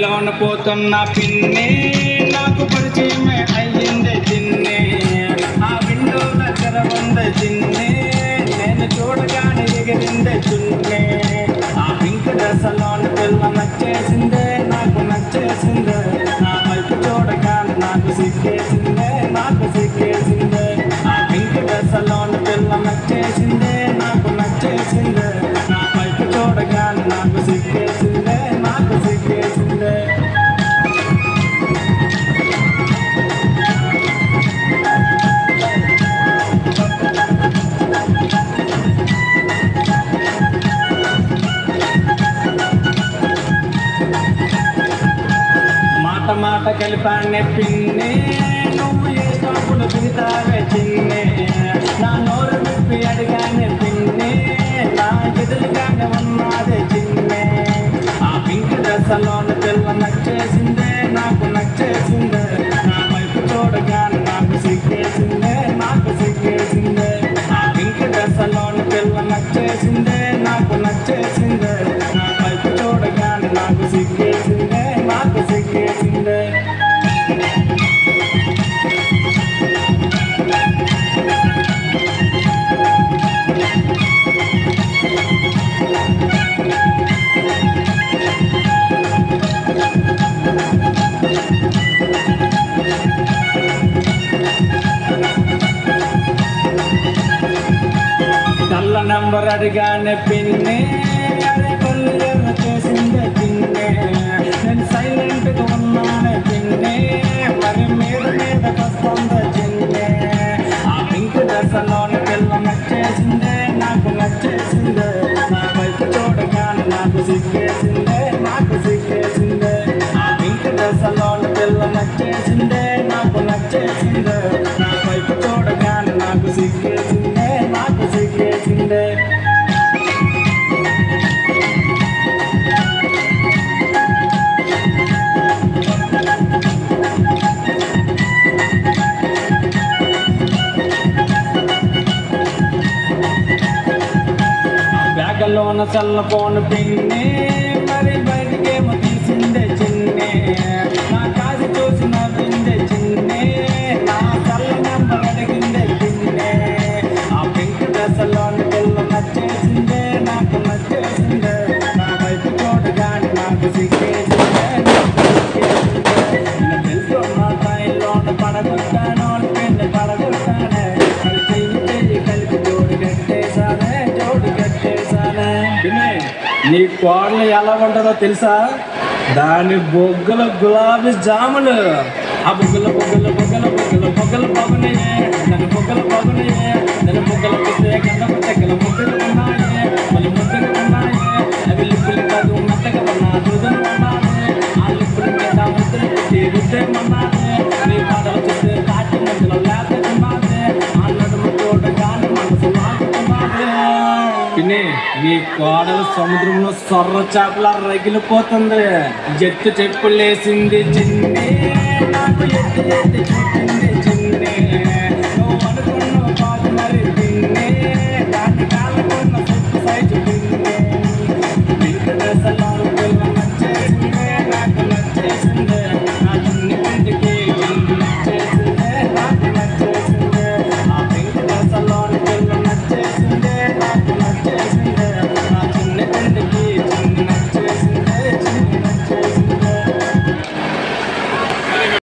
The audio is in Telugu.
దారిలోన పోతున్న పిన్ని నాకు పరిచయమే అయ్యింది చిన్ని ఆ విండో దగ్గర ఉంది చిన్ని నేను చూడగానే ఎగిరిందే చున్ని ఆ పింక్ డ్రెస్లోని పిల్ల నచ్చేసిందే నాకు నచ్చేసిందే నా వైపు చూడగానే నాకు సిగ్గేసిందే నాకు సిగ్గేసిందే ఆ పింక్ డ్రెస్లోని పిల్ల నచ్చేసిందే నాకు నచ్చేసిందే నా వైపు చూడగానే నాకు సిగ్గేసిందే నాకు సిగ్గేసిందే మాట మాట కలిపానే పిన్ని నువ్వు ఏ తప్పుడు దిగుతావే చిన్ని నా నోరు విప్పి అడిగానే పిన్ని నా ఎదురుగానే ఉన్నదే చిన్ని ఆ పింక్ డ్రెస్లోని పిల్ల నచ్చేసిందే నాకు నచ్చేసిందే నా వైపు చూడగానే నాకు సిగ్గేసిందే నాకు సిగ్గేసిందే ఆ పింక్ డ్రెస్లోని పిల్ల నచ్చేసిందే నాకు నచ్చేసిందే నా వైపు చూడగానే నాకు సిగ్గేసిందే నాకు సిగ్గేసిందే కళ్ళ నంబర్ అడిగానే పిన్ని అరే కళ్ళు ఏమో చేసిందే పిన్ని నేను సైలెంట్గా ఉన్నానే పిన్ని మరి మీద మీదకి వస్తుందా చిన్ని ఆ పింక్ డ్రెస్లోని పిల్ల నచ్చేసిందే నాకు నచ్చేసిందే నా వైపు చూడగానే నాకు సిగ్గేసిందే నాకు సిగ్గేసిందే ఆ పింక్ డ్రెస్లోని పిల్ల నచ్చేసిందే నాకు నచ్చేసిందే నా వైపు చూడగానే నాకు సిగ్గేసిందే నాకు సిగ్గేసిందే బ్యాగ్లోన సెల్ ఫోన్ పిన్ని మరి బయటికేమో తీసిందే చిన్ని నా కాసి చూసి నవ్విందే చిన్ని నా సెల్ నెంబర్ అడిగిందే పిన్ని ఆ పింక్ డ్రెస్లోని పిల్ల నచ్చేసిందే నాకు నచ్చేసిందే నా వైపు చూడగానే నాకు సిగ్గేసిందే నాకు సిగ్గేసిందే నేను తెలుసుకున్న టైంలోన పడగొట్టాను పిన్ని పడగొట్టానే చెయ్యి కలిపి జోడు కట్టేశానే జోడు కట్టేశానే పిన్ని నీ కోడలు ఎలా ఉంటుందో తెలుసా దాని బొగ్గల గులాబీ జాములు ఆ బొగ్గల బొగ్గల బొగ్గల బొగ్గల బొగ్గల పొగనయే దాని బొగ్గల పొగనయే దాని బొగ్గల పుట్టే గంధపు చెక్కల ముద్దలు ఉన్నాయి మళ్ళీ ముద్దలు ఉన్నాయి అవి లిప్పులు కాదు మెత్తగా ఉన్నా దుదులు ఉన్నాయి ఆ లిప్పుల మీద ముద్దలు పెట్టి రుద్దేమన్నాది నీ పాటలు చూస్తే కాటి మధ్యలో లేకున్నది ఆ నడుము చూడగానే మనసు లాగుతున్నది పిన్ని నీ కోడలు సముద్రంలో సొర్ర చేపల రగిలిపోతుంది జట్టు చెప్పులేసింది చిన్ని నాకు ఎత్తి ఎత్తి చూపింది